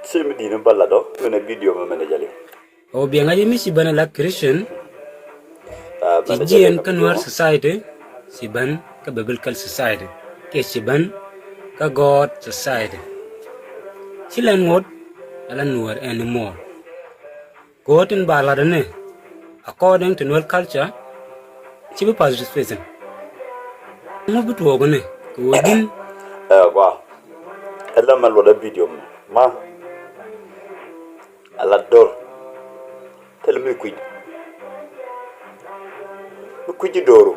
Sim di no balado mena video ma mena jali. O bien ali mi si bana la Christian ti Mena jali jien no kan video. war society si ban ka biblical society ke si ban ka God society. Chilen ngot ala nuer anymore. God in baladane according to nuer culture chibi participation. Mo butu ogone ko wodin Wa. Ela man wada video ma. Ala dor. Tel mi kuj. Mi kuj doro.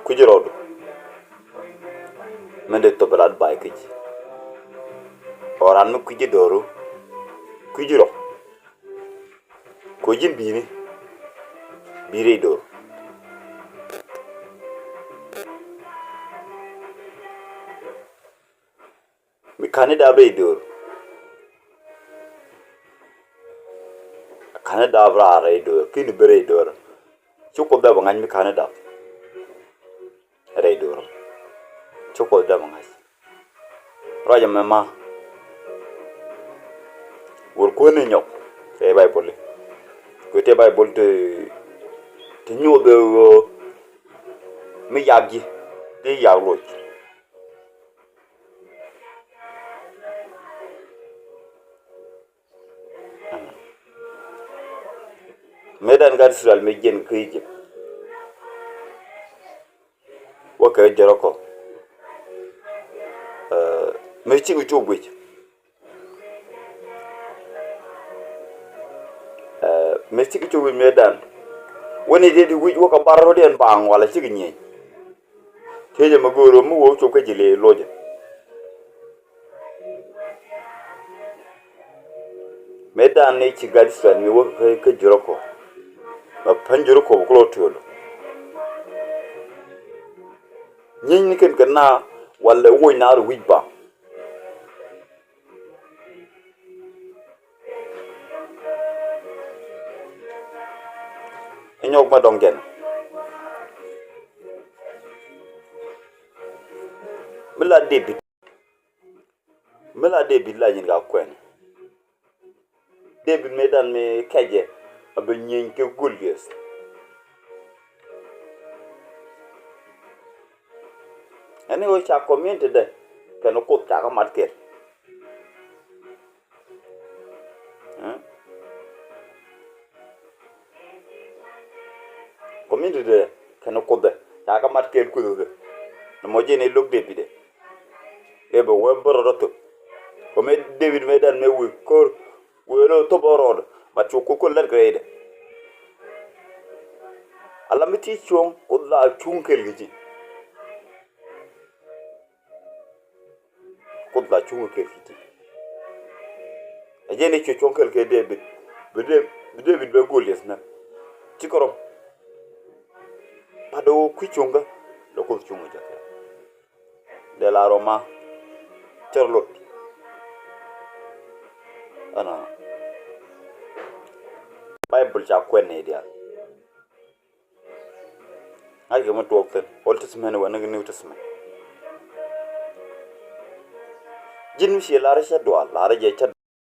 Kuj rodo. Mende to balad bay kuj. Oran mi kuj doro. Kuj ro. Ko jin bini. Bire doro. Mi Canada be doro. Canada bra re doro. Kini bere doro. Chuko da bangan mi Canada. Re doro. Chuko da bangan. Raja mema. Wor ko ne nyok. Fe Bible. Ko te Bible te nyobe mi yagi. De yaglo. Medan gar sural me gen kuyje. Waka jaroko. Me ci ucu buj. Me ci ucu buj medan. Woni de di wuj waka barro den bang wala ci nyi. Teje magoro mu wo ci ko jile loje. Medan ne ci gar sural me waka ka jaroko. Ba panjuru ko ko tolo. Nyin ni ken kana wala wo na ru wuj ba. Nyok ma dongen. Mila David la yin ga kwen. David medan me keje abe nyin ke gulges. Ani wo cha community de kan ko ta ka market. Community de kan ko de ta ka market ku de. No mo je ne lok de bide. Ebe we boro to. Ko me David medan me wi ko we no to boro ma chu ko ler grade. Ala mi ti chong ko la chung kel gi. Ko la chung kel gi. Ajene ci chong kel ke David. David be goles na. Ci korom. Pado ku chunga lo ko chunga ja. De la Roma Charlotte. Ana Bible ja kwenne dia. Ay ga matu waktan Old Testament wa New Testament. Jin mi shi la ra sha do la ra je cha